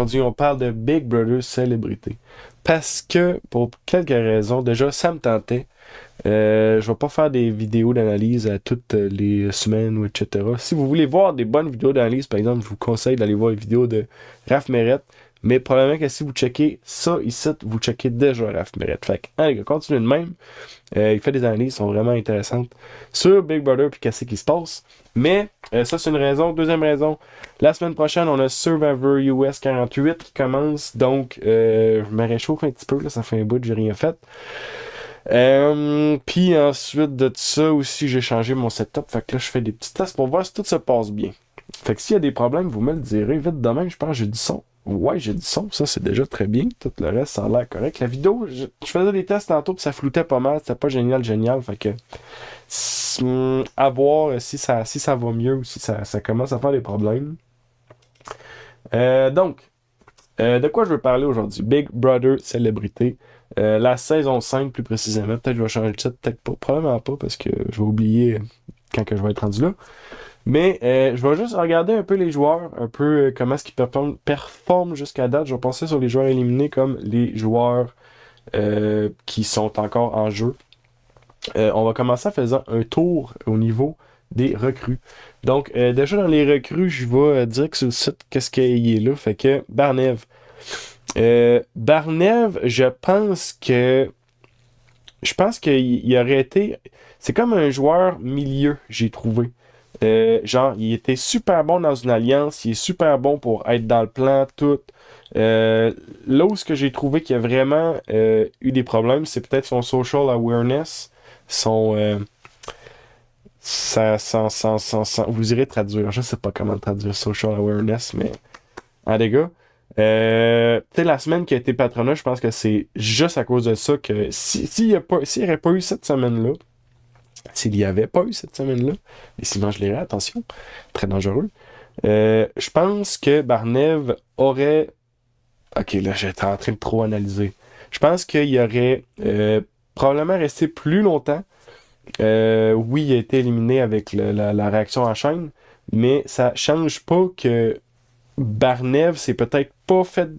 aujourd'hui, on parle de Big Brother Célébrité. Parce que, pour quelques raisons, déjà, ça me tentait. Je vais pas faire des vidéos d'analyse à toutes les semaines ou etc. Si vous voulez voir des bonnes vidéos d'analyse, par exemple, je vous conseille d'aller voir les vidéos de Raph Mérette. Mais probablement que si vous checkez ça ici, vous checkez déjà Raph Mérette. Fait que, hein, les gars, continuez de même. Il fait des analyses qui sont vraiment intéressantes sur Big Brother puis qu'est-ce qui se passe. Mais ça, c'est une raison. Deuxième raison, la semaine prochaine, on a Survivor US 48 qui commence. Donc, je me réchauffe un petit peu. Là, ça fait un bout que j'ai rien fait. Puis ensuite de ça aussi, j'ai changé mon setup. Fait que là, je fais des petits tests pour voir si tout se passe bien. Fait que s'il y a des problèmes, vous me le direz. Vite demain, je pense que j'ai du son. Ouais, j'ai du son, ça c'est déjà très bien. Tout le reste, ça a l'air correct. La vidéo, je faisais des tests tantôt, puis ça floutait pas mal. C'était pas génial. Fait que, à voir si ça va mieux ou si ça commence à faire des problèmes. Donc, de quoi je veux parler aujourd'hui? Big Brother Célébrité. La saison 5 plus précisément. Peut-être que je vais changer de titre, peut-être pas. Probablement pas parce que je vais oublier quand que je vais être rendu là. Mais je vais juste regarder un peu les joueurs, un peu comment est-ce qu'ils performent jusqu'à date. Je vais passer sur les joueurs éliminés comme les joueurs qui sont encore en jeu. On va commencer en faisant un tour au niveau des recrues. Donc, déjà dans les recrues, je vais dire que sur le site, qu'est-ce qu'il est là. Fait que Barnev. Barnev, je pense qu'il aurait été... C'est comme un joueur milieu, j'ai trouvé. Genre, il était super bon dans une alliance, il est super bon pour être dans le plan, tout. Là où ce que j'ai trouvé qu'il a vraiment eu des problèmes, c'est peut-être son social awareness, vous irez traduire, je sais pas comment traduire social awareness, mais des gars. Peut-être la semaine qui a été patronat, je pense que c'est juste à cause de ça que s'il n'y aurait pas eu cette semaine-là, s'il n'y avait pas eu cette semaine-là, et sinon je l'irais, attention, très dangereux, je pense que Barnev aurait... Ok, là, j'étais en train de trop analyser. Je pense qu'il aurait probablement resté plus longtemps. Oui, il a été éliminé avec la réaction en chaîne, mais ça change pas que Barnev s'est peut-être pas fait...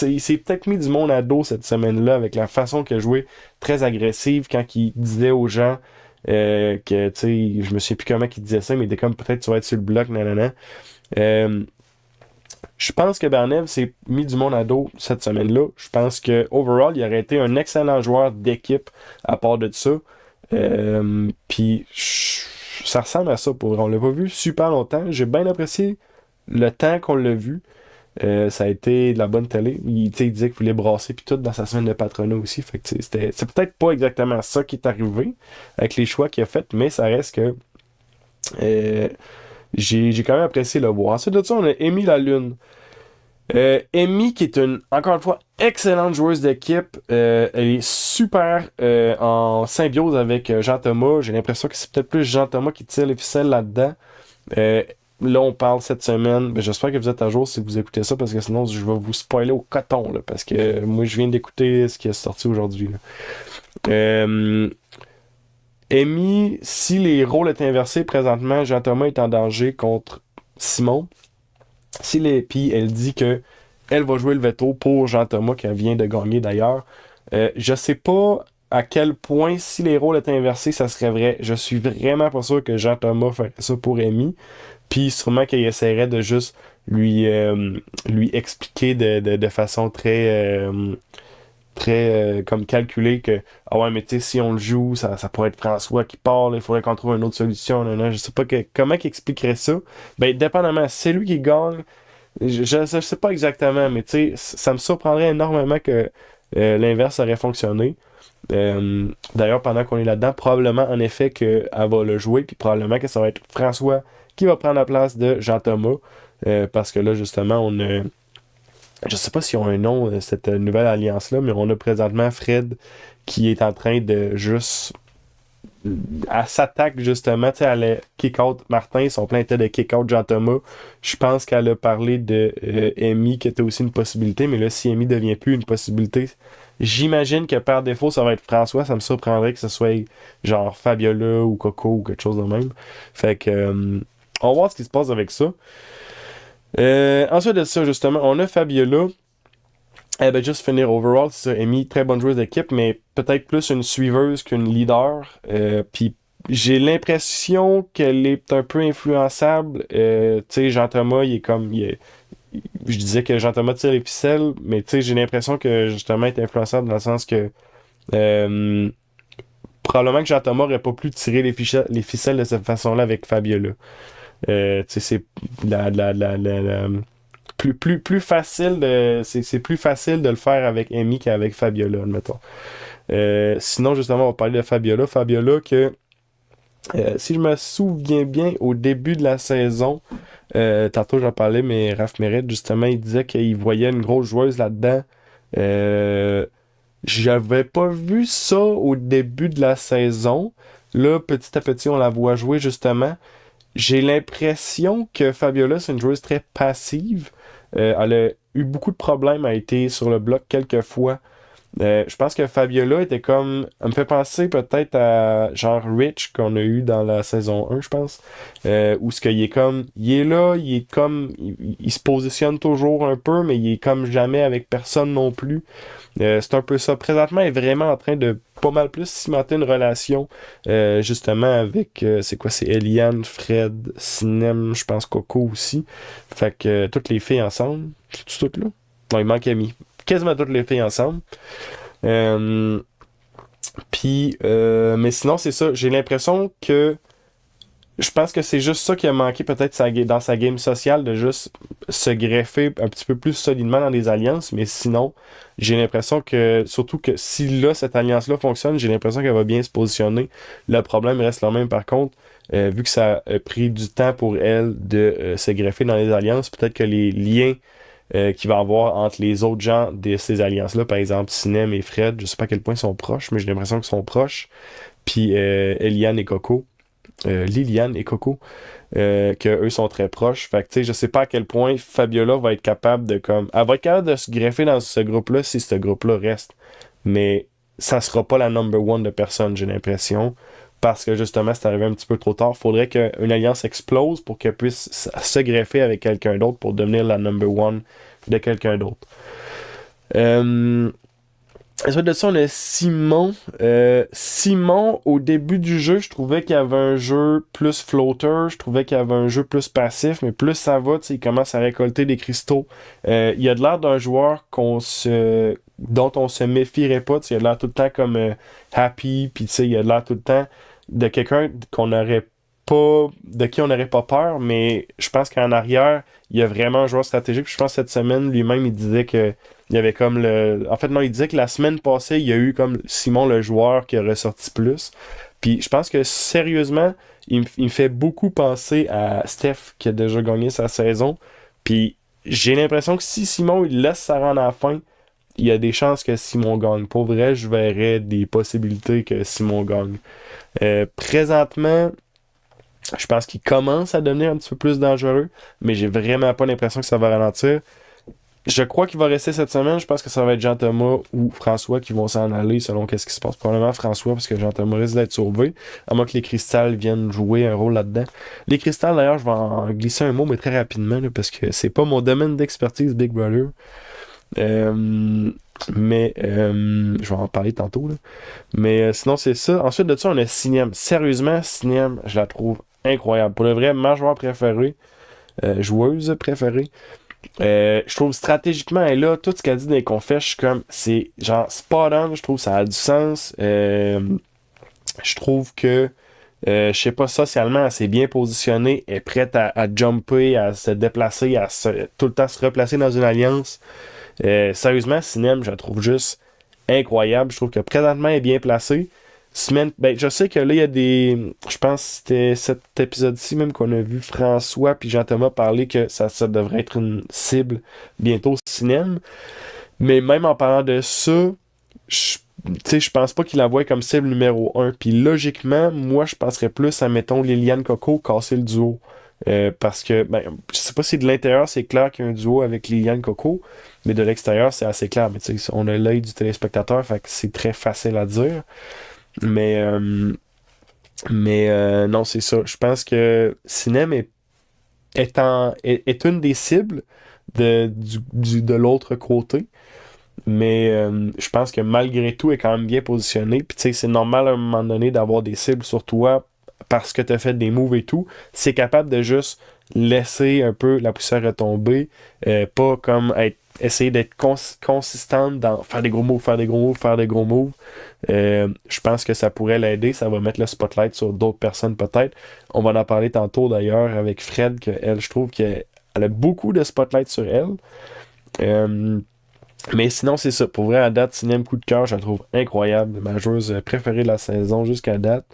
il s'est peut-être mis du monde à dos cette semaine-là avec la façon qu'il a joué très agressive quand il disait aux gens que, tu sais, je me souviens plus comment il disait ça, mais il était comme peut-être tu vas être sur le bloc, nanana. Je pense que Barnev s'est mis du monde à dos cette semaine-là. Je pense que overall, il aurait été un excellent joueur d'équipe à part de ça. Puis ça ressemble à ça pour vrai. On l'a pas vu super longtemps. J'ai bien apprécié le temps qu'on l'a vu. Ça a été de la bonne télé. Il disait qu'il voulait brasser puis tout dans sa semaine de patronat aussi. Fait que c'est peut-être pas exactement ça qui est arrivé avec les choix qu'il a fait, mais ça reste que j'ai quand même apprécié le voir. Ensuite de ça, on a Amy la Lune. Amy, qui est encore une fois, excellente joueuse d'équipe. Elle est super en symbiose avec Jean-Thomas. J'ai l'impression que c'est peut-être plus Jean-Thomas qui tire les ficelles là-dedans. Là, on parle cette semaine. J'espère que vous êtes à jour si vous écoutez ça, parce que sinon, je vais vous spoiler au coton, là, parce que moi, je viens d'écouter ce qui est sorti aujourd'hui. Amy, si les rôles étaient inversés, présentement, Jean-Thomas est en danger contre Simon. Puis elle dit que elle va jouer le veto pour Jean-Thomas, qui vient de gagner d'ailleurs. Je sais pas à quel point, si les rôles étaient inversés, ça serait vrai. Je suis vraiment pas sûr que Jean-Thomas ferait ça pour Amy. Puis sûrement qu'il essaierait de juste lui expliquer de façon très comme calculée que ah ouais, mais tu sais, si on le joue, ça pourrait être François qui parle, il faudrait qu'on trouve une autre solution. Non, je sais pas comment il expliquerait ça. Ben, dépendamment, c'est lui qui gagne. Je sais pas exactement, mais tu sais, ça me surprendrait énormément que l'inverse aurait fonctionné. D'ailleurs, pendant qu'on est là-dedans, probablement en effet qu'elle va le jouer, puis probablement que ça va être François qui va prendre la place de Jean-Thomas, parce que là, justement, on a... Je sais pas si on a un nom, cette nouvelle alliance-là, mais on a présentement Fred qui est en train de juste... Elle s'attaque justement, tu sais, elle a kick-out Martin, son plein était de kick-out Jean-Thomas. Je pense qu'elle a parlé de Amy qui était aussi une possibilité, mais là, si Amy devient plus une possibilité, j'imagine que par défaut, ça va être François. Ça me surprendrait que ce soit genre Fabiola ou Coco ou quelque chose de même. Fait que on va voir ce qui se passe avec ça. Ensuite de ça, justement, on a Fabiola. Elle va juste finir overall, c'est ça. Amy, très bonne joueuse d'équipe, mais peut-être plus une suiveuse qu'une leader. Puis j'ai l'impression qu'elle est un peu influençable. Tu sais, Jean-Thomas, il est comme. Je disais que Jean-Thomas tire les ficelles, mais tu sais, j'ai l'impression que justement, il est influençable dans le sens que. euh, Probablement que Jean-Thomas aurait pas pu tirer les ficelles de cette façon-là avec Fabiola. Tu sais, c'est plus facile c'est plus facile de le faire avec Amy qu'avec Fabiola, admettons. Sinon, justement, on va parler de Fabiola. Fabiola que, si je me souviens bien, au début de la saison, tantôt j'en parlais, mais Raph Mérette, justement, il disait qu'il voyait une grosse joueuse là-dedans. J'avais pas vu ça au début de la saison. Là, petit à petit, on la voit jouer, justement. J'ai l'impression que Fabiola, c'est une joueuse très passive. Elle a eu beaucoup de problèmes, a été sur le bloc quelques fois. Je pense que Fabiola était comme. Elle me fait penser peut-être à genre Rich qu'on a eu dans la saison 1, je pense. Où ce qu'il est comme. Il est là, il est comme. Il se positionne toujours un peu, mais il est comme jamais avec personne non plus. C'est un peu ça. Présentement, elle est vraiment en train de pas mal plus cimenter une relation, justement, avec, c'est quoi, c'est Eliane, Fred, Sinem, je pense Coco aussi. Fait que toutes les filles ensemble. C'est toutes là? Non, il manque Amy. Quasiment toutes les filles ensemble. Euh, mais sinon, c'est ça. J'ai l'impression que je pense que c'est juste ça qui a manqué peut-être dans sa game sociale de juste se greffer un petit peu plus solidement dans des alliances, mais sinon, j'ai l'impression que, surtout que si là, cette alliance-là fonctionne, j'ai l'impression qu'elle va bien se positionner. Le problème reste le même par contre, vu que ça a pris du temps pour elle de se greffer dans les alliances, peut-être que les liens qu'il va y avoir entre les autres gens de ces alliances-là, par exemple Sinem et Fred, je sais pas à quel point ils sont proches, mais j'ai l'impression qu'ils sont proches, puis Eliane et Coco. Liliane et Coco, que eux sont très proches. Fait que tu sais, je sais pas à quel point Fabiola va être capable de comme. Elle va être capable de se greffer dans ce groupe-là si ce groupe-là reste. Mais ça sera pas la number one de personne, j'ai l'impression. Parce que justement, c'est arrivé un petit peu trop tard. Faudrait qu'une alliance explose pour qu'elle puisse se greffer avec quelqu'un d'autre pour devenir la number one de quelqu'un d'autre. Ensuite de ça, on a Simon. Simon, au début du jeu, je trouvais qu'il y avait un jeu plus floater, je trouvais qu'il y avait un jeu plus passif, mais plus ça va, il commence à récolter des cristaux. Il a de l'air d'un joueur dont on se méfierait pas, il a de l'air tout le temps comme happy, puis il a de l'air tout le temps de quelqu'un qu'on n'aurait pas, de qui on n'aurait pas peur, mais je pense qu'en arrière, il y a vraiment un joueur stratégique. Puis je pense que cette semaine, lui-même, il disait que il y avait comme le. En fait, non, il disait que la semaine passée, il y a eu comme Simon le joueur qui a ressorti plus. Puis je pense que sérieusement, il me fait beaucoup penser à Steph qui a déjà gagné sa saison. Puis j'ai l'impression que si Simon il laisse ça rendre à la fin, il y a des chances que Simon gagne. Pour vrai, je verrais des possibilités que Simon gagne. Présentement, je pense qu'il commence à devenir un petit peu plus dangereux, mais j'ai vraiment pas l'impression que ça va ralentir. Je crois qu'il va rester cette semaine. Je pense que ça va être Jean-Thomas ou François qui vont s'en aller selon qu'est-ce qui se passe. Probablement François parce que Jean-Thomas risque d'être sauvé. À moins que les cristals viennent jouer un rôle là-dedans. Les cristals, d'ailleurs, je vais en glisser un mot, mais très rapidement, là, parce que c'est pas mon domaine d'expertise, Big Brother. Je vais en parler tantôt. Là. Mais sinon, c'est ça. Ensuite de ça, on a Sinem. Sérieusement, Sinem, je la trouve incroyable. Pour le vrai, ma joueur préférée, joueuse préférée. Je trouve stratégiquement, elle est là, tout ce qu'elle dit dans les confessions, je suis comme, c'est genre spot on, je trouve ça a du sens. Je trouve que, je sais pas, socialement, elle s'est bien positionnée, elle est prête à jumper, à se déplacer, tout le temps se replacer dans une alliance. Sérieusement, Sinem, je la trouve juste incroyable. Je trouve que présentement, elle est bien placée. Je sais que là, il y a des. Je pense que c'était cet épisode-ci même qu'on a vu François puis Jean-Thomas parler que ça devrait être une cible bientôt au cinéma. Mais même en parlant de ça, je pense pas qu'il la voit comme cible numéro 1. Puis logiquement, moi, je penserais plus à, mettons, Liliane Coco casser le duo. Parce que, je sais pas si de l'intérieur c'est clair qu'il y a un duo avec Liliane Coco, mais de l'extérieur c'est assez clair. Mais tu sais, on a l'œil du téléspectateur, fait que c'est très facile à dire. Mais, non, c'est ça. Je pense que Sinem est est une des cibles de l'autre côté. Mais je pense que malgré tout, elle est quand même bien positionnée. Puis tu sais, c'est normal à un moment donné d'avoir des cibles sur toi parce que tu as fait des moves et tout. C'est capable de juste laisser un peu la poussière retomber. Pas comme essayer d'être consistante dans faire des gros moves, faire des gros moves, faire des gros moves. Je pense que ça pourrait l'aider. Ça va mettre le spotlight sur d'autres personnes peut-être. On va en parler tantôt d'ailleurs avec Fred, que elle, je trouve qu'elle a beaucoup de spotlight sur elle. Mais sinon, c'est ça. Pour vrai, à date, cinéma coup de cœur, je la trouve incroyable. Ma joueuse préférée de la saison jusqu'à date.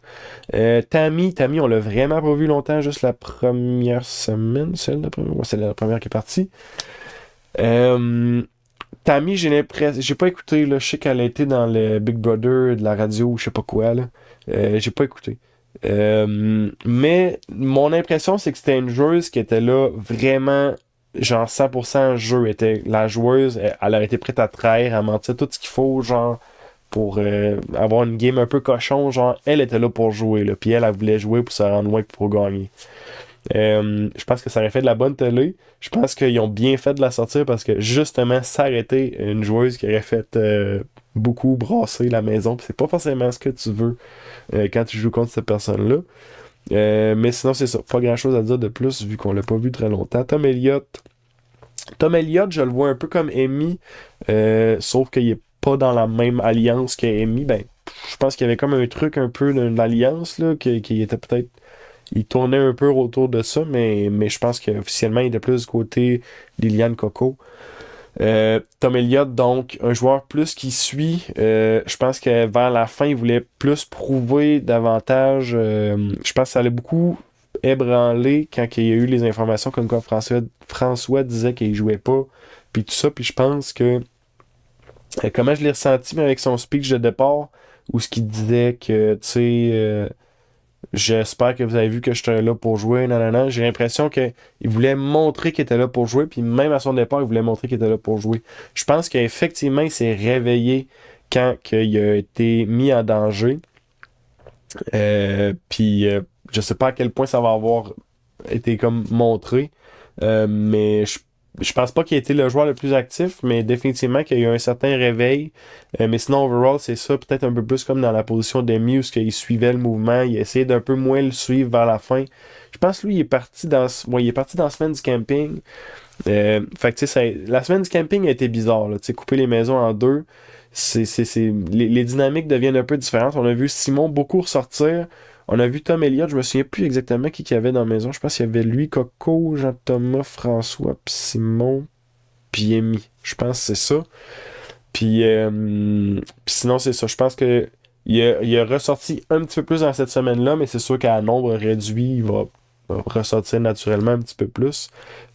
Tammy, on l'a vraiment pas vu longtemps, juste la première semaine. C'est la première qui est partie. Tammy, j'ai l'impression. J'ai pas écouté, là. Je sais qu'elle a été dans le Big Brother de la radio ou je sais pas quoi, là. J'ai pas écouté. Mais mon impression, c'est que c'était une joueuse qui était là vraiment genre 100% jeu. Était la joueuse, elle aurait été prête à trahir, à mentir tout ce qu'il faut, genre, pour avoir une game un peu cochon, genre, elle était là pour jouer, là, puis elle voulait jouer pour se rendre loin pour gagner. Je pense que ça aurait fait de la bonne télé. Je pense qu'ils ont bien fait de la sortir parce que justement, s'arrêter une joueuse qui aurait fait beaucoup brasser la maison, pis c'est pas forcément ce que tu veux quand tu joues contre cette personne-là. Mais sinon, c'est ça. Pas grand-chose à dire de plus vu qu'on l'a pas vu très longtemps. Tom Elliott, je le vois un peu comme Amy, sauf qu'il est pas dans la même alliance qu'Amy. Ben, je pense qu'il y avait comme un truc un peu d'une alliance, là, qui était peut-être. Il tournait un peu autour de ça, mais je pense qu'officiellement, il était plus du côté Liliane Coco. Tom Elliott, donc, un joueur plus qui suit. Je pense que vers la fin, il voulait plus prouver davantage. Je pense que ça allait beaucoup ébranler quand il y a eu les informations comme quoi François disait qu'il jouait pas. Puis tout ça, puis je pense que comment je l'ai ressenti mais avec son speech de départ, où ce qu'il disait que, tu sais, j'espère que vous avez vu que j'étais là pour jouer, nanana. J'ai l'impression qu'il voulait montrer qu'il était là pour jouer, puis même à son départ, il voulait montrer qu'il était là pour jouer. Je pense qu'effectivement, il s'est réveillé quand il a été mis en danger. Puis je sais pas à quel point ça va avoir été comme montré, mais je pense pas qu'il ait été le joueur le plus actif, mais définitivement qu'il y a eu un certain réveil. Mais sinon, overall, c'est ça, peut-être un peu plus comme dans la position d'Emi où il suivait le mouvement, il essayait d'un peu moins le suivre vers la fin. Je pense que lui, il est parti dans la semaine du camping. Fait que tu sais, la semaine du camping a été bizarre, là, tu sais, couper les maisons en deux. Les dynamiques deviennent un peu différentes. On a vu Simon beaucoup ressortir. On a vu Tom Elliott, je me souviens plus exactement qui y avait dans la maison. Je pense qu'il y avait lui, Coco, Jean-Thomas, François, puis Simon, puis Amy. Je pense que c'est ça. Puis sinon, c'est ça. Je pense que il a ressorti un petit peu plus dans cette semaine-là, mais c'est sûr qu'à nombre réduit, il va ressortir naturellement un petit peu plus.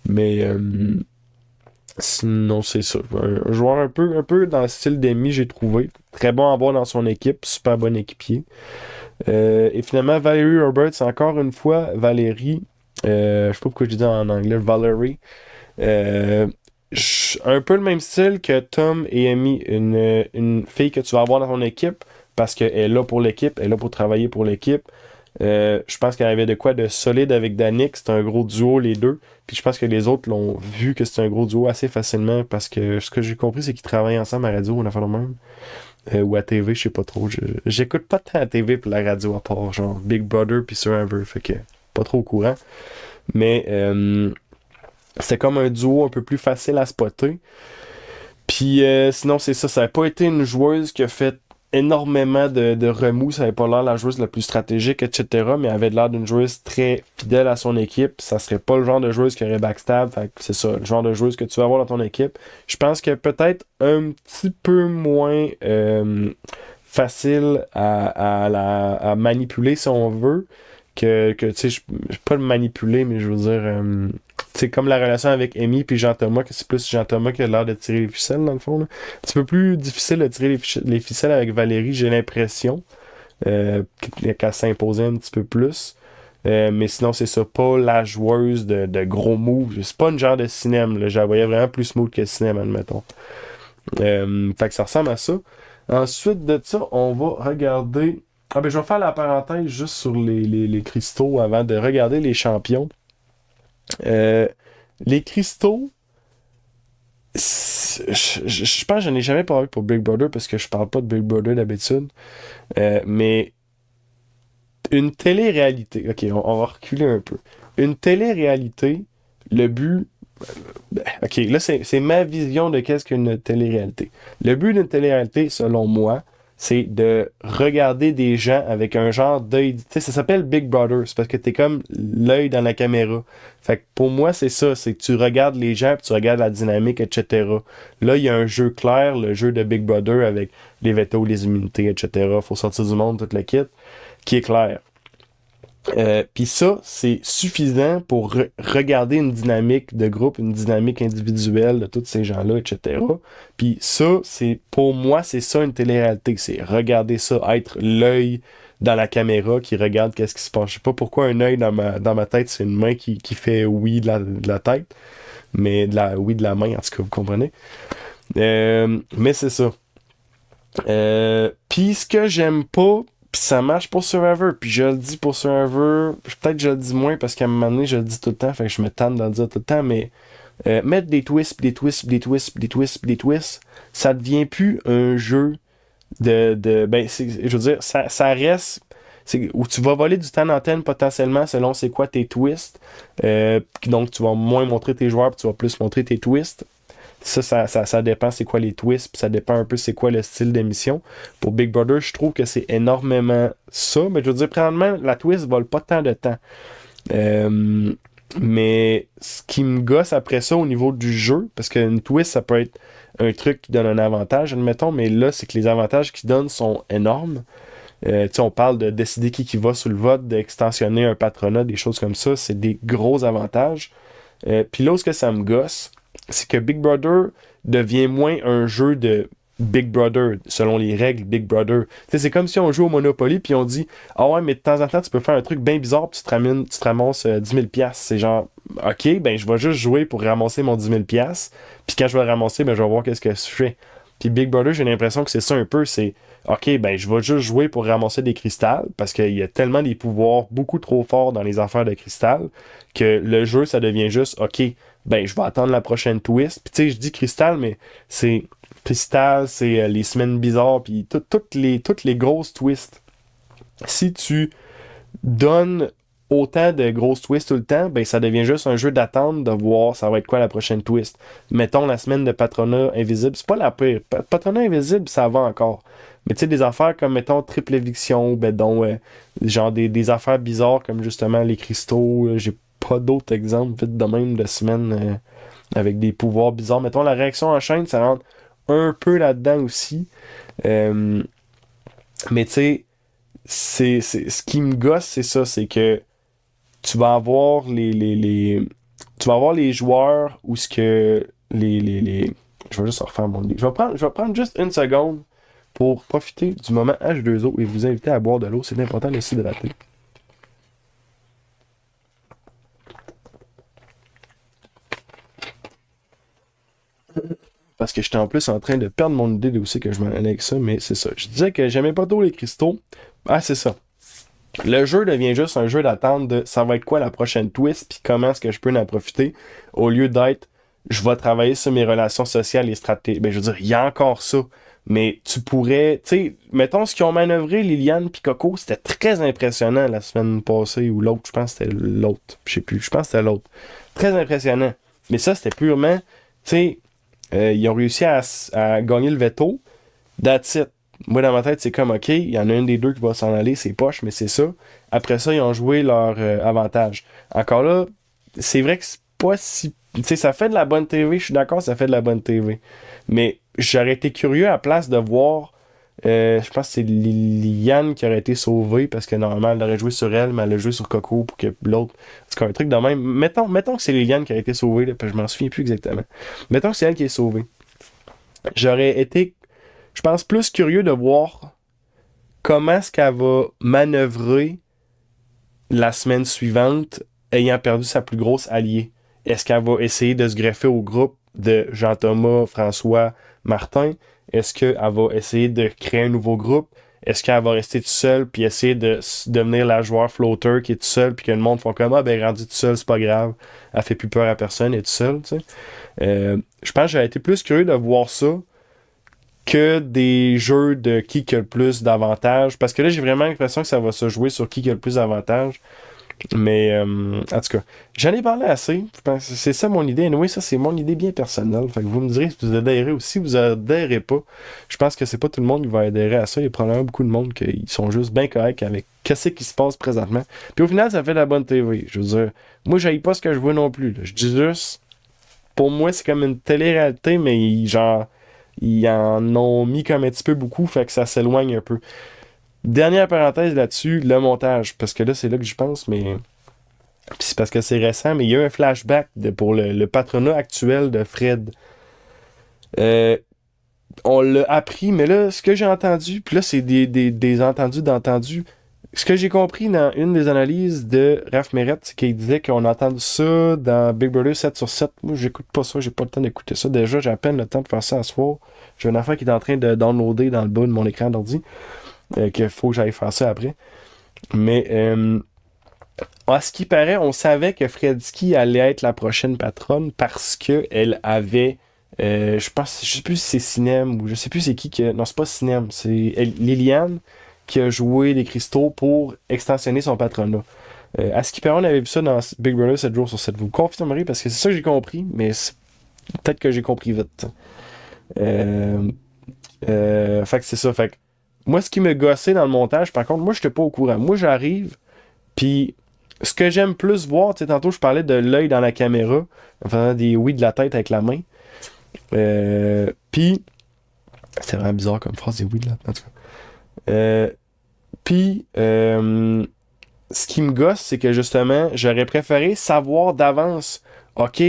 Mais sinon, c'est ça. Un joueur un peu dans le style d'Amy, j'ai trouvé. Très bon à voir dans son équipe, super bon équipier. Et finalement, Valerie Roberts, encore une fois, Valérie, je sais pas pourquoi je dis en anglais, Valerie, un peu le même style que Tom et Amy, une fille que tu vas avoir dans ton équipe, parce qu'elle est là pour l'équipe, elle est là pour travailler pour l'équipe. Je pense qu'elle avait de quoi de solide avec Danick, c'est un gros duo les deux. Puis je pense que les autres l'ont vu que c'est un gros duo assez facilement, parce que ce que j'ai compris, c'est qu'ils travaillent ensemble à la radio, on a fait le même. Ou à TV, je sais pas trop. J'écoute pas tant à TV pour la radio à part genre Big Brother puis Survivor, fait que pas trop au courant. Mais c'est comme un duo un peu plus facile à spotter. Puis sinon c'est ça, ça n'a pas été une joueuse qui a fait énormément de remous, ça n'avait pas l'air la joueuse la plus stratégique, etc. Mais elle avait l'air d'une joueuse très fidèle à son équipe. Ça serait pas le genre de joueuse qui aurait backstab. Fait que c'est ça, le genre de joueuse que tu vas avoir dans ton équipe. Je pense que peut-être un petit peu moins facile à manipuler si on veut. Que tu sais, pas le manipuler, mais je veux dire. C'est comme la relation avec Amy puis Jean-Thomas, que c'est plus Jean-Thomas qui a l'air de tirer les ficelles, dans le fond. Là. Un petit peu plus difficile de tirer les ficelles avec Valérie, j'ai l'impression. Qu'elle s'imposait un petit peu plus. Mais sinon, c'est ça, pas la joueuse de gros moves. C'est pas une genre de cinéma. Là. Je la voyais vraiment plus smooth que cinéma, admettons. Fait que ça ressemble à ça. Ensuite de ça, on va regarder... Ah ben, je vais faire la parenthèse juste sur les cristaux avant de regarder les champions. Euh, les cristaux, je pense que je n'en ai jamais parlé pour Big Brother parce que je parle pas de Big Brother d'habitude. Mais une télé-réalité, ok, on va reculer un peu. Une télé-réalité, le but. Ok, là, c'est ma vision de qu'est-ce qu'une télé-réalité. Le but d'une télé-réalité, selon moi, c'est de regarder des gens avec un genre d'œil. Tu sais, ça s'appelle Big Brother. C'est parce que t'es comme l'œil dans la caméra. Fait que pour moi, c'est ça. C'est que tu regardes les gens, puis tu regardes la dynamique, etc. Là, il y a un jeu clair, le jeu de Big Brother avec les vétos, les immunités, etc. Faut sortir du monde, toute la kit, qui est clair. Puis ça, c'est suffisant pour regarder une dynamique de groupe, une dynamique individuelle de tous ces gens-là, etc. Puis ça, c'est pour moi, c'est ça une télé-réalité. C'est regarder ça, être l'œil dans la caméra qui regarde qu'est-ce qui se passe. Je sais pas pourquoi un œil dans ma tête, c'est une main qui fait oui de la tête, mais oui de la main, en tout cas, vous comprenez. Mais c'est ça. Puis ce que j'aime pas, puis ça marche pour Survivor, puis je le dis pour Survivor, peut-être je le dis moins parce qu'à un moment donné, je le dis tout le temps, fait que je me tente de le dire tout le temps, mais mettre des twists, pis des twists, pis des twists, pis des twists, pis des twists, ça devient plus un jeu ben, je veux dire, ça reste où tu vas voler du temps d'antenne potentiellement selon c'est quoi tes twists. Donc tu vas moins montrer tes joueurs, puis tu vas plus montrer tes twists. Ça dépend c'est quoi les twists, puis ça dépend un peu c'est quoi le style d'émission. Pour Big Brother, je trouve que c'est énormément ça, mais je veux dire, premièrement, la twist vole pas tant de temps. Mais ce qui me gosse après ça au niveau du jeu, parce qu'une twist, ça peut être un truc qui donne un avantage, admettons, mais là, c'est que les avantages qu'ils donnent sont énormes. On parle de décider qui va sur le vote, d'extensionner un patronat, des choses comme ça, c'est des gros avantages. Puis là où ce que ça me gosse, c'est que Big Brother devient moins un jeu de Big Brother, selon les règles Big Brother. T'sais, c'est comme si on joue au Monopoly puis on dit ah ouais, mais de temps en temps, tu peux faire un truc bien bizarre puis tu te ramasses 10 000 $. C'est genre, ok, ben je vais juste jouer pour ramasser mon 10 000 $. Puis quand je vais le ramasser, ben je vais voir qu'est-ce que je fais. Puis Big Brother, j'ai l'impression que c'est ça un peu, c'est ok, ben je vais juste jouer pour ramasser des cristals parce qu'il y a tellement des pouvoirs beaucoup trop forts dans les affaires de cristal que le jeu, ça devient juste ok, ben je vais attendre la prochaine twist. Puis tu sais, je dis cristal, mais c'est cristal, c'est les semaines bizarres, puis toutes les grosses twists. Si tu donnes autant de grosses twists tout le temps, ben ça devient juste un jeu d'attente de voir ça va être quoi la prochaine twist. Mettons la semaine de Patronat Invisible, c'est pas la pire. Patronat Invisible, ça va encore. Mais tu sais, des affaires comme, mettons, triple éviction, ben donc, genre des affaires bizarres comme justement les cristaux, j'ai pas d'autres exemples vite de même de semaines avec des pouvoirs bizarres. Mettons, la réaction en chaîne, ça rentre un peu là-dedans aussi. Mais tu sais, ce qui me gosse, c'est ça, c'est que tu vas avoir tu vas avoir les joueurs ou ce que je vais juste refaire mon livre. Je vais prendre juste une seconde pour profiter du moment H2O et vous inviter à boire de l'eau. C'est important de s'hydrater. Parce que j'étais en plus en train de perdre mon idée de où c'est que je m'en allais avec ça, mais c'est ça. Je disais que j'aimais pas trop les cristaux. Ah, c'est ça. Le jeu devient juste un jeu d'attente de ça va être quoi la prochaine twist, puis comment est-ce que je peux en profiter, au lieu d'être je vais travailler sur mes relations sociales et stratégiques. Ben, je veux dire, il y a encore ça. Mais tu pourrais, tu sais, mettons ce qu'ils ont manœuvré, Liliane puis Coco, c'était très impressionnant la semaine passée ou l'autre, je pense que c'était l'autre, je sais plus, je pense que c'était l'autre. Très impressionnant. Mais ça, c'était purement, tu sais, ils ont réussi à gagner le veto. That's it. Moi, dans ma tête, c'est comme, OK, il y en a un des deux qui va s'en aller, c'est poche, mais c'est ça. Après ça, ils ont joué leur avantage. Encore là, c'est vrai que c'est pas si... Tu sais, ça fait de la bonne TV, je suis d'accord, ça fait de la bonne TV. Mais j'aurais été curieux à place de voir... je pense que c'est Liliane qui aurait été sauvée parce que normalement, elle aurait joué sur elle, mais elle a joué sur Coco pour que l'autre... C'est comme un truc de même. Mettons que c'est Liliane qui aurait été sauvée, là, parce que je m'en souviens plus exactement. Mettons que c'est elle qui est sauvée. J'aurais été, je pense, plus curieux de voir comment est-ce qu'elle va manœuvrer la semaine suivante ayant perdu sa plus grosse alliée. Est-ce qu'elle va essayer de se greffer au groupe de Jean-Thomas, François, Martin? Est-ce qu'elle va essayer de créer un nouveau groupe? est-ce qu'elle va rester toute seule puis essayer de devenir la joueur floater qui est toute seule puis que le monde font comme ah ben rendu toute seule, c'est pas grave, elle fait plus peur à personne, elle est toute seule, tu sais. Je pense que j'aurais été plus curieux de voir ça que des jeux de qui a le plus d'avantages. Parce que là, j'ai vraiment l'impression que ça va se jouer sur qui a le plus d'avantages. Mais, en tout cas, j'en ai parlé assez. Je pense que c'est ça mon idée. Anyway, ça, c'est mon idée bien personnelle. Fait que vous me direz si vous adhérez ou si vous adhérez pas. Je pense que c'est pas tout le monde qui va adhérer à ça. Il y a probablement beaucoup de monde qui sont juste bien corrects avec qu'est-ce qui se passe présentement. Puis au final, ça fait de la bonne TV. Je veux dire, moi, j'haïs pas ce que je vois non plus. Là. Je dis juste, pour moi, c'est comme une télé-réalité, mais genre, ils en ont mis comme un petit peu beaucoup, fait que ça s'éloigne un peu. Dernière parenthèse là-dessus, le montage, parce que là, c'est là que j'y pense, mais c'est parce que c'est récent, mais il y a eu un flashback pour le patronat actuel de Fred. On l'a appris, mais là, ce que j'ai entendu, puis là, c'est des entendus d'entendus. Ce que j'ai compris dans une des analyses de Raph Meret, c'est qu'il disait qu'on a entendu ça dans Big Brother 7/7. Moi, j'écoute pas ça, j'ai pas le temps d'écouter ça. Déjà, j'ai à peine le temps de faire ça à soir. J'ai une affaire qui est en train de downloader dans le bas de mon écran d'ordi. Qu'il faut que j'aille faire ça après. Mais, à ce qui paraît, on savait que Fredsky allait être la prochaine patronne parce qu'elle avait... je sais plus si c'est Cinem ou je sais plus c'est qui que... Non, c'est pas Cinem, c'est Liliane qui a joué des cristaux pour extensionner son patronat. À ce qui paraît, on avait vu ça dans Big Brother 7 jours sur 7. Vous confirmerez parce que c'est ça que j'ai compris, mais peut-être que j'ai compris vite. Fait que c'est ça. Fait que moi, ce qui me gossait dans le montage, par contre, moi, j'étais pas au courant. Moi, j'arrive, puis ce que j'aime plus voir, tu sais, tantôt, je parlais de l'œil dans la caméra, en faisant des oui de la tête avec la main. Puis, c'est vraiment bizarre comme phrase, des oui de la tête, en tout cas. Puis, ce qui me gosse, c'est que justement, j'aurais préféré savoir d'avance, ok,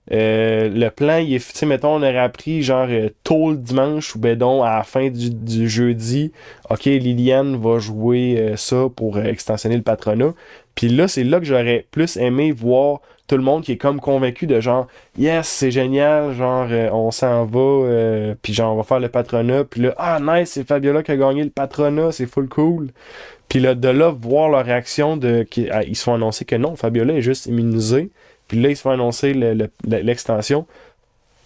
le plan, il est, tu sais, mettons, on aurait appris genre tôt le dimanche ou ben donc à la fin du jeudi, ok, Liliane va jouer ça pour extensionner le patronat. Puis là, c'est là que j'aurais plus aimé voir tout le monde qui est comme convaincu de genre, yes, c'est génial, genre, on s'en va, puis genre, on va faire le patronat. Puis là, ah, nice, c'est Fabiola qui a gagné le patronat, c'est full cool. Puis là, de là, voir leur réaction ils se font annoncer que non, Fabiola est juste immunisée. Puis là, ils se font annoncer l'extension.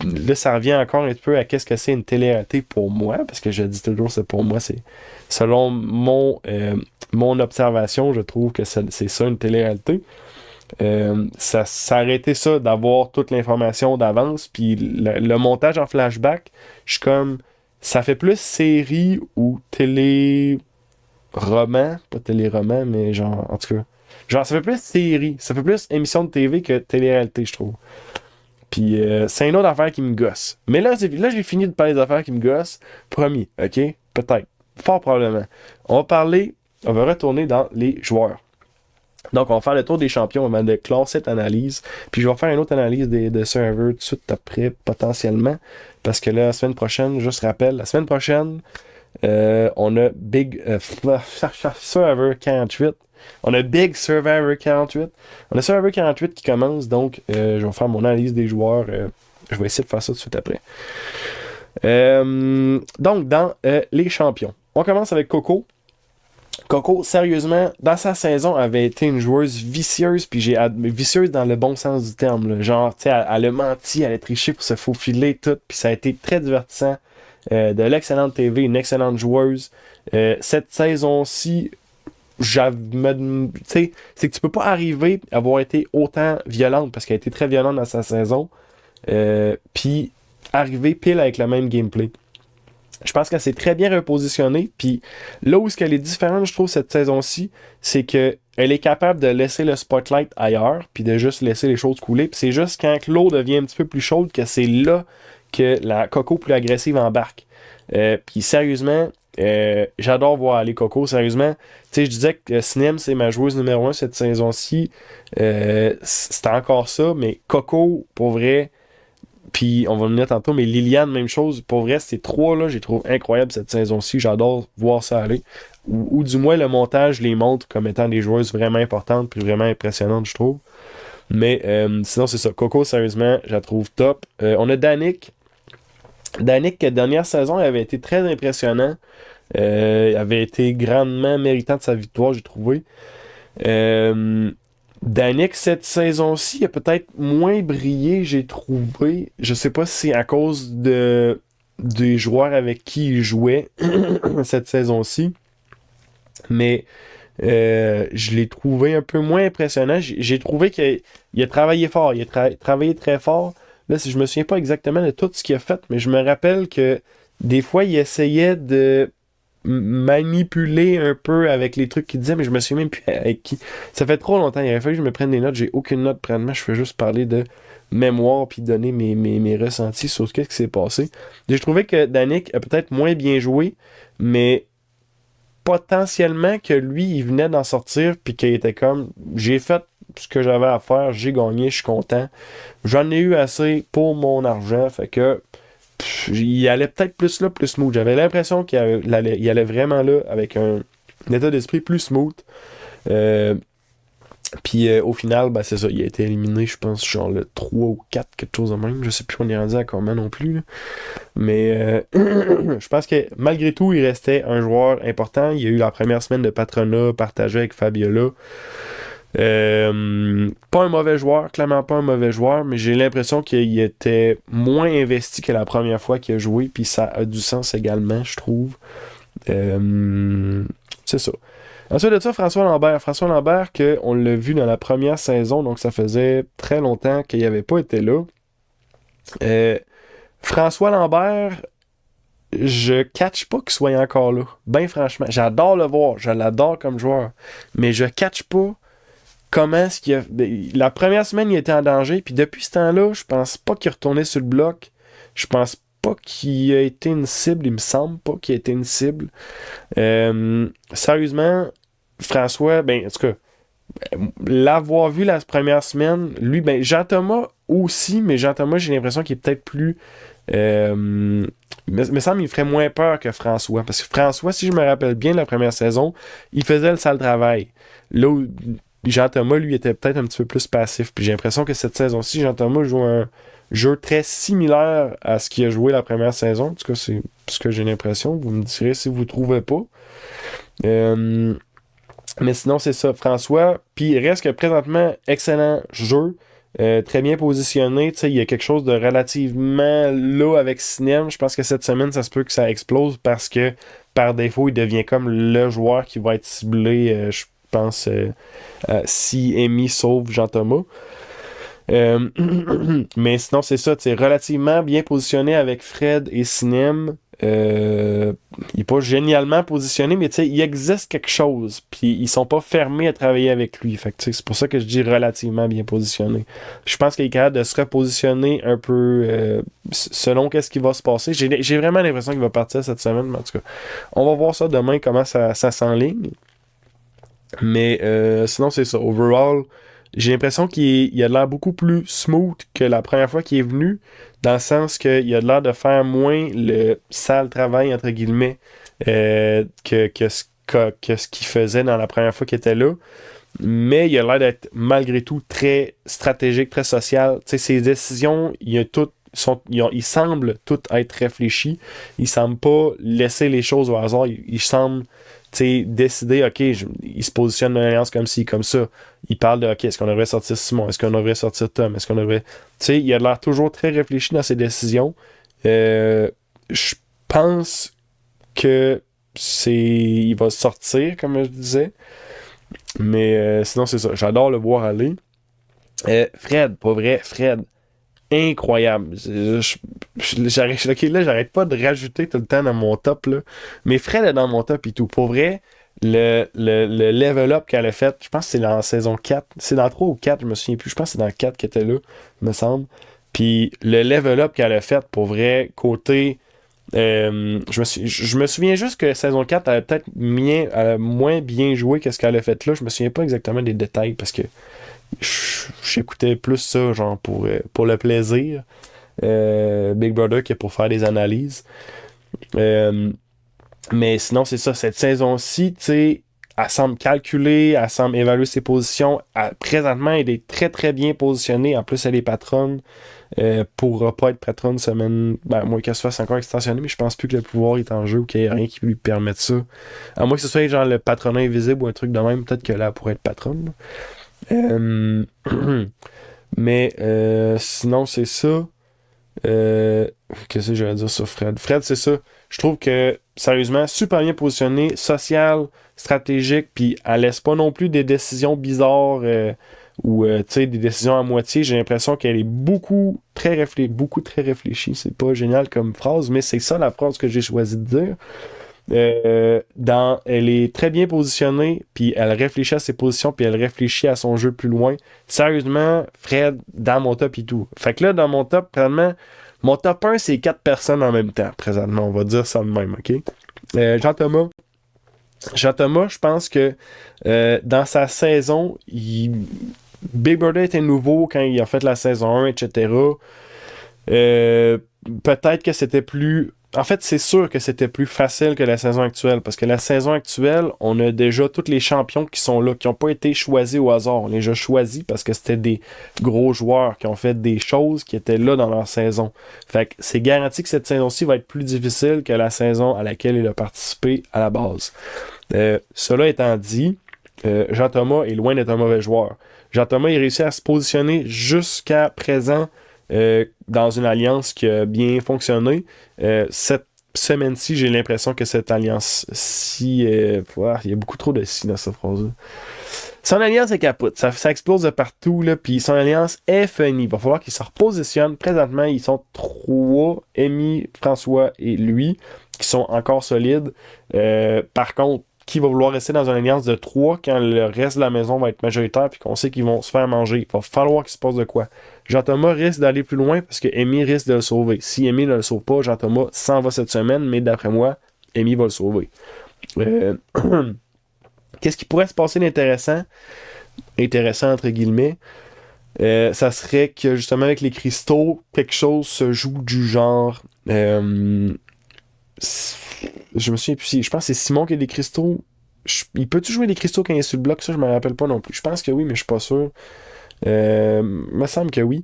Là, ça revient encore un peu à qu'est-ce que c'est une télé-réalité pour moi, parce que je dis toujours c'est pour moi, c'est selon mon observation, je trouve que c'est ça une télé-réalité. Ça aurait été ça, d'avoir toute l'information d'avance, puis le montage en flashback, je suis comme, ça fait plus série ou télé-roman, pas télé-roman, mais genre, en tout cas, genre, ça fait plus série, ça fait plus émission de TV que télé-réalité, je trouve. Puis c'est une autre affaire qui me gosse. Mais là, j'ai fini de parler des affaires qui me gossent. Promis, ok? Peut-être. Fort probablement. On va retourner dans les joueurs. Donc, on va faire le tour des champions avant de clore cette analyse. Puis je vais faire une autre analyse de serveurs tout de suite après, potentiellement. Parce que là, la semaine prochaine, juste rappel, la semaine prochaine, on a Big Server 48. On a Big Survivor 48. On a Survivor 48 qui commence, donc je vais faire mon analyse des joueurs. Je vais essayer de faire ça tout de suite après. Donc, dans les champions, on commence avec Coco. Coco, sérieusement, dans sa saison, avait été une joueuse vicieuse, puis vicieuse dans le bon sens du terme. Là. Genre, tu sais, elle a menti, elle a triché pour se faufiler, tout, puis ça a été très divertissant. De l'excellente TV, une excellente joueuse. Cette saison-ci, c'est que tu peux pas arriver à avoir été autant violente parce qu'elle a été très violente dans sa saison puis arriver pile avec le même gameplay. Je pense qu'elle s'est très bien repositionnée, puis là où est-ce qu'elle est différente, je trouve, cette saison-ci, c'est que elle est capable de laisser le spotlight ailleurs, puis de juste laisser les choses couler, puis c'est juste quand l'eau devient un petit peu plus chaude que c'est là que la Coco plus agressive embarque. Puis sérieusement, j'adore voir les Coco, sérieusement. Tu sais, je disais que Cinem, c'est ma joueuse numéro 1 cette saison-ci. C'était encore ça, mais Coco, pour vrai, puis on va le venir tantôt, mais Liliane, même chose. Pour vrai, ces trois-là, je les trouve incroyables cette saison-ci. J'adore voir ça aller. Ou du moins, le montage les montre comme étant des joueuses vraiment importantes puis vraiment impressionnantes, je trouve. Mais sinon, c'est ça. Coco, sérieusement, je la trouve top. On a Danick. Danick, dernière saison, il avait été très impressionnant. avait été grandement méritant de sa victoire, j'ai trouvé. Danick, cette saison-ci, a peut-être moins brillé, j'ai trouvé. Je sais pas si c'est à cause des joueurs avec qui il jouait cette saison-ci, mais je l'ai trouvé un peu moins impressionnant. J'ai trouvé qu'il a travaillé fort, il a travaillé très fort. Là, je me souviens pas exactement de tout ce qu'il a fait, mais je me rappelle que des fois, il essayait de manipuler un peu avec les trucs qu'il disait, mais je me souviens même plus avec qui. Ça fait trop longtemps, il aurait fallu que je me prenne des notes. J'ai aucune note présentement, je fais juste parler de mémoire puis donner mes ressentis sur ce qui s'est passé. J'ai trouvé que Danick a peut-être moins bien joué, mais potentiellement que lui, il venait d'en sortir puis qu'il était comme j'ai fait ce que j'avais à faire, j'ai gagné, je suis content. J'en ai eu assez pour mon argent, fait que il allait peut-être plus là, plus smooth. J'avais l'impression il allait vraiment là avec un état d'esprit plus smooth. Puis au final, ben, c'est ça, il a été éliminé, je pense, genre le 3 ou 4, quelque chose de même. Je sais plus, on est rendu à combien non plus. Là. Mais je pense que malgré tout, il restait un joueur important. Il y a eu la première semaine de patronat partagée avec Fabiola. Pas un mauvais joueur, clairement pas un mauvais joueur, mais j'ai l'impression qu'il était moins investi que la première fois qu'il a joué, puis ça a du sens également, je trouve. C'est ça. Ensuite de ça, François Lambert. François Lambert, on l'a vu dans la première saison, donc ça faisait très longtemps qu'il n'avait pas été là. François Lambert, je catch pas qu'il soit encore là. Ben franchement, j'adore le voir, je l'adore comme joueur, mais je catch pas comment est-ce qu'il a... La première semaine, il était en danger, puis depuis ce temps-là, je pense pas qu'il est retourné sur le bloc. Je pense pas qu'il a été une cible, il me semble pas qu'il a été une cible. Sérieusement, François, ben, en tout cas, l'avoir vu la première semaine, lui, ben, Jean-Thomas aussi, mais Jean-Thomas, j'ai l'impression qu'il est peut-être plus... me semble qu'il ferait moins peur que François. Parce que François, si je me rappelle bien de la première saison, il faisait le sale travail. Là où Jean-Thomas, lui, était peut-être un petit peu plus passif. Puis j'ai l'impression que cette saison-ci, Jean-Thomas joue un jeu très similaire à ce qu'il a joué la première saison. En tout cas, c'est ce que j'ai l'impression. Vous me direz si vous ne trouvez pas. Mais sinon, c'est ça, François. Puis il reste que présentement, excellent jeu. Très bien positionné. Il y a quelque chose de relativement là avec Sinem. Je pense que cette semaine, ça se peut que ça explose parce que par défaut, il devient comme le joueur qui va être ciblé, je pense, si Amy sauve Jean-Thomas. Mais sinon, c'est ça, relativement bien positionné avec Fred et Sinem. Il est pas génialement positionné, mais il existe quelque chose. Puis ils sont pas fermés à travailler avec lui. Fait que c'est pour ça que je dis relativement bien positionné. Je pense qu'il est capable de se repositionner un peu selon qu'est-ce qui va se passer. J'ai vraiment l'impression qu'il va partir cette semaine, mais en tout cas, on va voir ça demain, comment ça s'enligne. Mais sinon, c'est ça. Overall, j'ai l'impression qu'il a l'air beaucoup plus smooth que la première fois qu'il est venu, dans le sens qu'il a l'air de faire moins le sale travail, entre guillemets, que ce qu'il faisait dans la première fois qu'il était là. Mais il a l'air d'être, malgré tout, très stratégique, très social. Tu sais, ses décisions, il semble tout être réfléchi. Il semble pas laisser les choses au hasard. Il semble décider, OK, il se positionne dans l'alliance comme ci, comme ça. Il parle de, OK, est-ce qu'on devrait sortir Simon? Est-ce qu'on devrait sortir Tom? Est-ce qu'on devrait... Tu sais, il a l'air toujours très réfléchi dans ses décisions. Je pense que il va sortir, comme je disais. Mais sinon, c'est ça. J'adore le voir aller. Fred, pas vrai, Fred. Incroyable. J'arrête pas de rajouter tout le temps dans mon top, là. Mais Fred est dans mon top et tout. Pour vrai, le level up qu'elle a fait, je pense que c'est dans la saison 4. C'est dans 3 ou 4, je me souviens plus. Je pense que c'est dans 4 qu'elle était là, me semble. Puis le level up qu'elle a fait, pour vrai, côté... je me souviens juste que saison 4, elle a peut-être moins bien joué que ce qu'elle a fait là. Je me souviens pas exactement des détails parce que j'écoutais plus ça genre pour le plaisir, Big Brother, que pour faire des analyses. Mais sinon, c'est ça, cette saison-ci, tu sais, elle semble calculer, elle semble évaluer ses positions. Présentement, elle est très très bien positionnée. En plus, elle est patronne. Pourra pas être patronne semaine. Ben, moins qu'elle se fasse encore extensionner, mais je pense plus que le pouvoir est en jeu ou qu'il n'y ait rien qui lui permette ça. À moins que ce soit genre le patronat invisible ou un truc de même, peut-être que là, elle pourrait être patronne. Mais sinon, c'est ça. Qu'est-ce que j'allais dire sur Fred? Fred, c'est ça. Je trouve que, sérieusement, super bien positionné, social, stratégique, puis elle laisse pas non plus des décisions bizarres ou tu sais, des décisions à moitié. J'ai l'impression qu'elle est beaucoup très réfléchie. C'est pas génial comme phrase, mais c'est ça la phrase que j'ai choisi de dire. Elle est très bien positionnée, puis elle réfléchit à ses positions, puis elle réfléchit à son jeu plus loin. Sérieusement, Fred, dans mon top et tout. Fait que là, dans mon top, présentement, mon top 1, c'est 4 personnes en même temps, présentement. On va dire ça de même, OK? Jean-Thomas. Jean-Thomas, je pense que dans sa saison, Big Brother était nouveau quand il a fait la saison 1, etc. Peut-être que c'était plus... En fait, c'est sûr que c'était plus facile que la saison actuelle, parce que la saison actuelle, on a déjà tous les champions qui sont là, qui n'ont pas été choisis au hasard. On les a choisis parce que c'était des gros joueurs qui ont fait des choses qui étaient là dans leur saison. Fait que c'est garanti que cette saison-ci va être plus difficile que la saison à laquelle il a participé à la base. Cela étant dit, Jean-Thomas est loin d'être un mauvais joueur. Jean-Thomas, il réussit à se positionner jusqu'à présent dans une alliance qui a bien fonctionné. Cette semaine-ci, j'ai l'impression que cette alliance-ci... il y a beaucoup trop de si dans cette phrase-là. Son alliance est capote. Ça explose de partout, là, puis son alliance est funny. Il va falloir qu'il se repositionne. Présentement, ils sont 3, Amy, François et lui, qui sont encore solides. Par contre, qui va vouloir rester dans une alliance de 3 quand le reste de la maison va être majoritaire puis qu'on sait qu'ils vont se faire manger? Il va falloir qu'il se passe de quoi? Jean-Thomas risque d'aller plus loin parce que Amy risque de le sauver. Si Amy ne le sauve pas, Jean-Thomas s'en va cette semaine, mais d'après moi, Amy va le sauver. Qu'est-ce qui pourrait se passer d'intéressant? Intéressant entre guillemets. Ça serait que justement avec les cristaux, quelque chose se joue du genre... je me souviens plus. Je pense que c'est Simon qui a des cristaux. Il peut-tu jouer des cristaux quand il est sur le bloc? Ça, je me rappelle pas non plus. Je pense que oui, mais je suis pas sûr. Me semble que oui.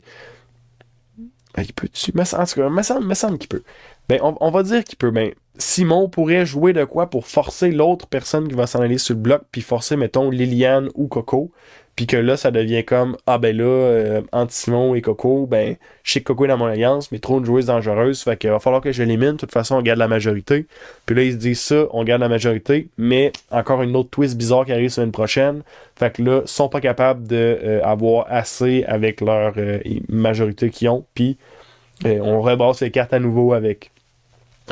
Il peut-tu? En tout cas, me semble qu'il peut. Ben, on va dire qu'il peut. Ben, Simon pourrait jouer de quoi pour forcer l'autre personne qui va s'en aller sur le bloc, puis forcer, mettons, Liliane ou Coco. Puis que là, ça devient comme, ben là, entre Simon et Coco, ben, je sais que Coco est dans mon alliance, mais trop de joueuses dangereuses, fait qu'il va falloir que je l'élimine. De toute façon, on garde la majorité. Puis là, ils se disent ça, on garde la majorité, mais encore une autre twist bizarre qui arrive semaine prochaine. Fait que là, ils sont pas capables d'avoir assez avec leur majorité qu'ils ont. Puis, on rebrasse les cartes à nouveau avec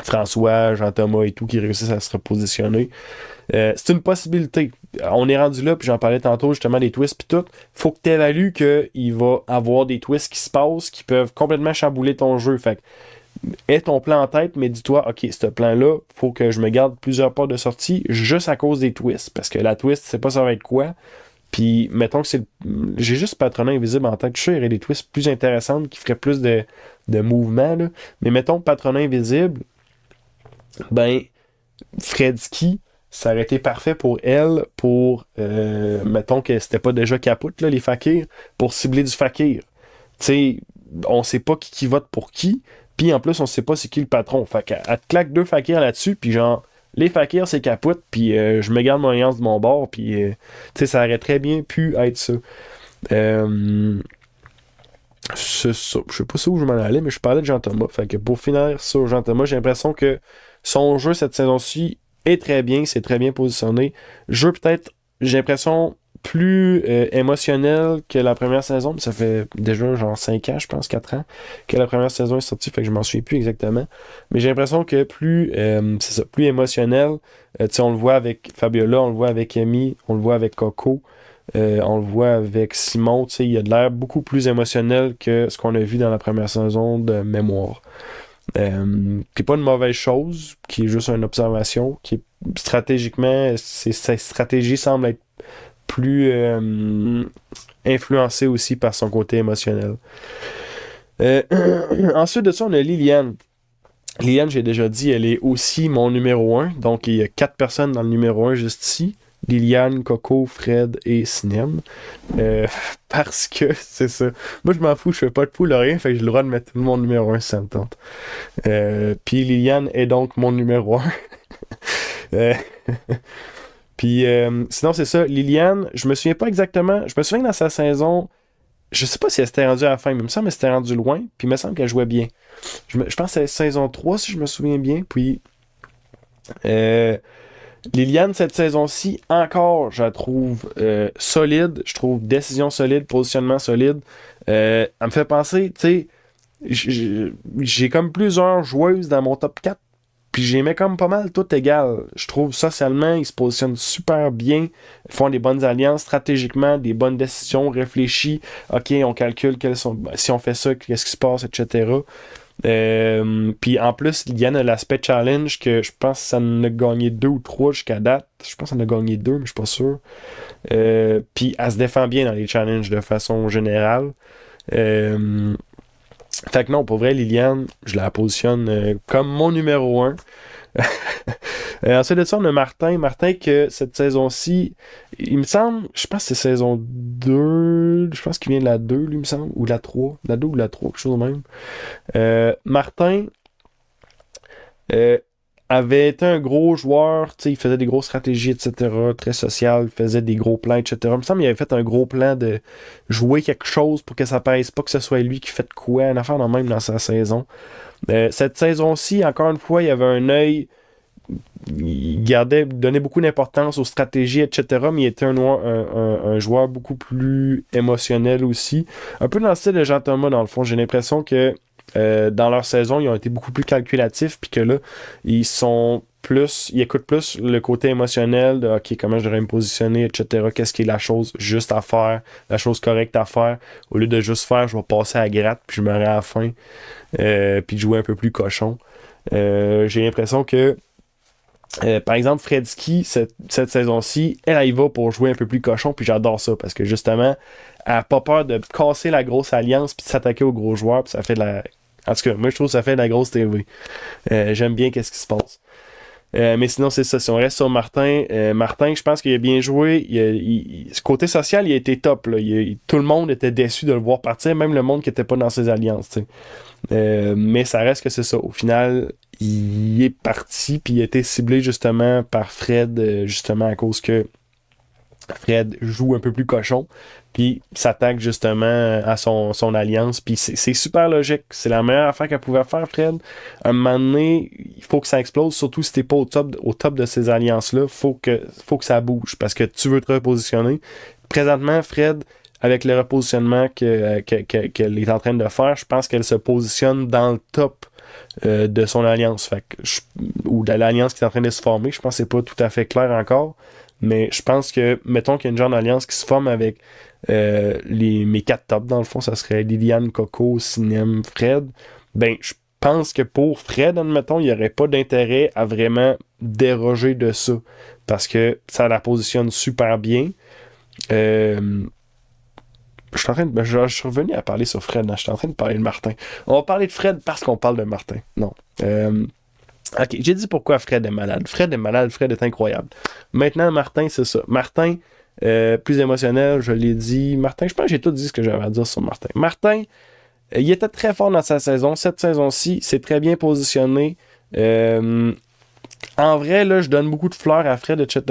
François, Jean-Thomas et tout qui réussissent à se repositionner. C'est une possibilité. On est rendu là, puis j'en parlais tantôt justement des twists puis tout. Faut que tu évalues qu'il va avoir des twists qui se passent qui peuvent complètement chambouler ton jeu. Fait que aie ton plan en tête, mais dis-toi, ok, ce plan-là, faut que je me garde plusieurs portes de sortie juste à cause des twists. Parce que la twist, c'est pas ça va être quoi. Puis mettons que j'ai juste Patronat Invisible en tête. Je suis sûr qu'il y aurait des twists plus intéressantes qui feraient plus de mouvement. Là. Mais mettons Patronat Invisible, ben, Fredski, ça aurait été parfait pour elle, mettons que c'était pas déjà capote, là, les fakirs, pour cibler du fakir. Tu sais, on sait pas qui vote pour qui, puis en plus, on sait pas c'est qui le patron. Fait qu'elle te claque 2 fakirs là-dessus, puis genre, les fakirs, c'est capote, puis je me garde mon alliance de mon bord, puis tu sais, ça aurait très bien pu être ça. C'est ça. Je sais pas où je m'en allais, mais je parlais de Jean-Thomas. Fait que pour finir sur Jean-Thomas, j'ai l'impression que son jeu cette saison-ci est très bien, c'est très bien positionné. Jeu peut-être, j'ai l'impression, plus émotionnel que la première saison, mais ça fait déjà genre 5 ans, je pense, 4 ans, que la première saison est sortie, fait que je m'en souviens plus exactement. Mais j'ai l'impression que plus émotionnel. Tu sais, on le voit avec Fabiola, on le voit avec Amy, on le voit avec Coco. On le voit avec Simon, tu sais, il a de l'air beaucoup plus émotionnel que ce qu'on a vu dans la première saison de Mémoire. Qui n'est pas une mauvaise chose, qui est juste une observation, qui est stratégiquement, sa stratégie semble être plus influencée aussi par son côté émotionnel. Ensuite de ça, on a Liliane. Liliane, j'ai déjà dit, elle est aussi mon numéro 1, donc il y a 4 personnes dans le numéro 1 juste ici. Liliane, Coco, Fred et Sinem. Parce que c'est ça. Moi, je m'en fous, je fais pas de poule, rien, fait que j'ai le droit de mettre tout le monde numéro 1 si ça me tente. Puis Liliane est donc mon numéro 1. Puis sinon, c'est ça. Liliane, je me souviens pas exactement. Je me souviens que dans sa saison, je sais pas si elle s'était rendue à la fin, mais il me semble qu'elle s'était rendue loin. Puis il me semble qu'elle jouait bien. Je pense que c'est saison 3, si je me souviens bien. Puis Liliane, cette saison-ci, encore, je la trouve solide. Je trouve décision solide, positionnement solide. Elle me fait penser, tu sais, j'ai comme plusieurs joueuses dans mon top 4. Puis j'aimais comme pas mal tout égal. Je trouve socialement, ils se positionnent super bien, font des bonnes alliances stratégiquement, des bonnes décisions réfléchies. OK, on calcule si on fait ça, qu'est-ce qui se passe, etc. Puis en plus, il y a l'aspect challenge que je pense que ça en a gagné 2 ou 3 jusqu'à date. Je pense qu'on a gagné 2, mais je suis pas sûr. Puis elle se défend bien dans les challenges de façon générale. Fait que non, pour vrai, Liliane, je la positionne comme mon numéro 1. Ensuite de ça, on a Martin. Martin, que cette saison-ci, il me semble, je pense que c'est saison 2. Je pense qu'il vient de la 2, lui, il me semble. Ou la 3. La 2 ou la 3, quelque chose de même. Martin avait été un gros joueur. Il faisait des grosses stratégies, etc. Très social. Il faisait des gros plans, etc. Il me semble qu'il avait fait un gros plan de jouer quelque chose pour que ça pèse pas que ce soit lui qui fait de quoi. Une affaire de même dans sa saison. Cette saison-ci, encore une fois, il y avait un œil. Il donnait beaucoup d'importance aux stratégies, etc. Mais il était un joueur beaucoup plus émotionnel aussi. Un peu dans le style de Jean-Thomas, dans le fond. J'ai l'impression que dans leur saison, ils ont été beaucoup plus calculatifs, puis que là, ils écoutent plus le côté émotionnel de OK, comment je devrais me positionner, etc. Qu'est-ce qui est la chose juste à faire, la chose correcte à faire. Au lieu de juste faire, je vais passer à la gratte, puis je me rends à la fin, puis de jouer un peu plus cochon. J'ai l'impression que par exemple, Fredsky, cette saison-ci, elle y va pour jouer un peu plus cochon, puis j'adore ça, parce que justement, elle n'a pas peur de casser la grosse alliance, puis de s'attaquer aux gros joueurs, puis ça fait de la... En tout cas, moi, je trouve que ça fait de la grosse TV. J'aime bien qu'est-ce qui se passe. Mais sinon, c'est ça. Si on reste sur Martin, Martin, je pense qu'il a bien joué. Ce côté social, il a été top. Là. Tout le monde était déçu de le voir partir, même le monde qui n'était pas dans ses alliances. Mais ça reste que c'est ça. Au final, il est parti, puis il a été ciblé justement par Fred, justement à cause que Fred joue un peu plus cochon, puis s'attaque justement à son alliance, puis c'est super logique. C'est la meilleure affaire qu'elle pouvait faire, Fred. À un moment donné, il faut que ça explose, surtout si t'es pas au top de ces alliances-là, faut que ça bouge, parce que tu veux te repositionner. Présentement, Fred, avec le repositionnement qu'elle est en train de faire, je pense qu'elle se positionne dans le top de son alliance, ou de l'alliance qui est en train de se former. Je pense que c'est pas tout à fait clair encore. Mais je pense que, mettons qu'il y a une genre d'alliance qui se forme avec mes 4 tops, dans le fond, ça serait Liliane, Coco, Sinem, Fred. Ben, je pense que pour Fred, admettons, il n'y aurait pas d'intérêt à vraiment déroger de ça. Parce que ça la positionne super bien. Je suis revenu à parler sur Fred, là. Je suis en train de parler de Martin. On va parler de Fred parce qu'on parle de Martin. Non. Ok, j'ai dit pourquoi Fred est malade. Fred est malade, Fred est incroyable. Maintenant, Martin, c'est ça. Martin, plus émotionnel, je l'ai dit. Martin, je pense que j'ai tout dit ce que j'avais à dire sur Martin. Martin, il était très fort dans sa saison. Cette saison-ci, c'est très bien positionné. En vrai, là, je donne beaucoup de fleurs à Fred, etc.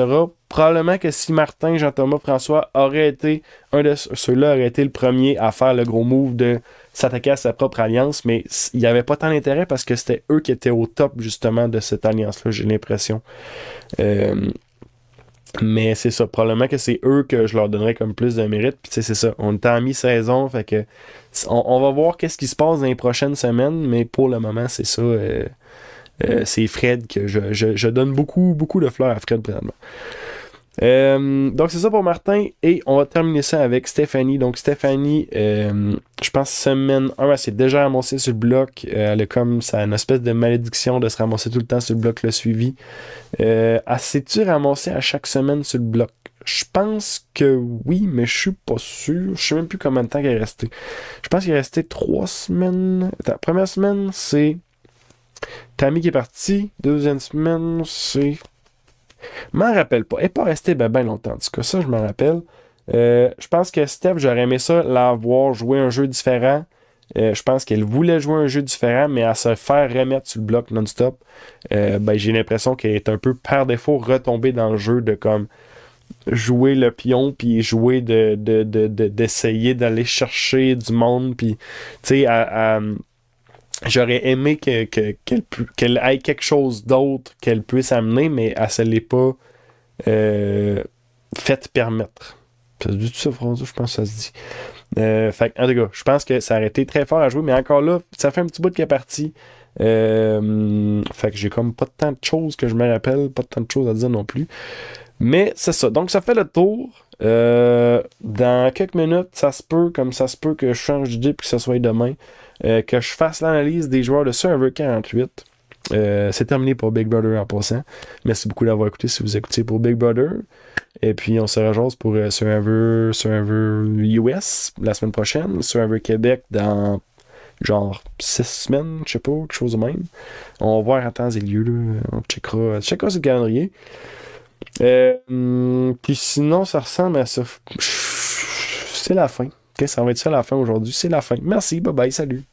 Probablement que si Martin, Jean-Thomas, François aurait été un de ceux-là, aurait été le premier à faire le gros move de s'attaquer à sa propre alliance, mais il n'y avait pas tant d'intérêt parce que c'était eux qui étaient au top, justement, de cette alliance-là, j'ai l'impression. Mais c'est ça, probablement que c'est eux que je leur donnerais comme plus de mérite. Puis tu sais, c'est ça, on est en mi-saison, fait que on va voir qu'est-ce qui se passe dans les prochaines semaines, mais pour le moment, c'est ça. C'est Fred que je donne beaucoup, beaucoup de fleurs à Fred présentement. Donc c'est ça pour Martin et on va terminer ça avec Stéphanie. Donc Stéphanie, je pense semaine 1, elle s'est déjà ramassée sur le bloc. Elle a comme ça une espèce de malédiction de se ramasser tout le temps sur le bloc le suivi. Elle s'est-tu ramassée à chaque semaine sur le bloc? Je pense que oui, mais je suis pas sûr. Je sais même plus combien de temps qu'elle est restée. Je pense qu'il est resté 3 semaines. Attends, première semaine, c'est Tammy qui est partie. Deuxième semaine, c'est Je m'en rappelle pas. Elle n'est pas restée ben longtemps. En tout cas, ça, je m'en rappelle. Je pense que Steph, j'aurais aimé ça, la voir jouer un jeu différent. Je pense qu'elle voulait jouer un jeu différent, mais à se faire remettre sur le bloc non-stop, j'ai l'impression qu'elle est un peu par défaut retombée dans le jeu de comme jouer le pion, puis jouer d'essayer d'aller chercher du monde, puis tu sais, j'aurais aimé qu'elle ait quelque chose d'autre qu'elle puisse amener, mais elle se l'est pas fait permettre. Ça se dit tout ça, François? Je pense que ça se dit. Fait en tout cas, je pense que ça aurait été très fort à jouer, mais encore là, ça fait un petit bout qu'elle est partie. Fait que j'ai comme pas tant de choses que je me rappelle, pas tant de choses à dire non plus. Mais c'est ça. Donc ça fait le tour. Dans quelques minutes, ça se peut que je change d'idée puis que ce soit demain. Que je fasse l'analyse des joueurs de Server 48. C'est terminé pour Big Brother en passant. Merci beaucoup d'avoir écouté si vous écoutez pour Big Brother. Et puis on se rejoint pour Survivor US la semaine prochaine, Survivor Québec dans genre 6 semaines, je sais pas, quelque chose de même. On va voir à temps et lieu, là. On checkera sur le calendrier. Puis sinon, ça ressemble à ça. C'est la fin. Okay, ça va être ça la fin aujourd'hui. C'est la fin. Merci, bye bye, salut.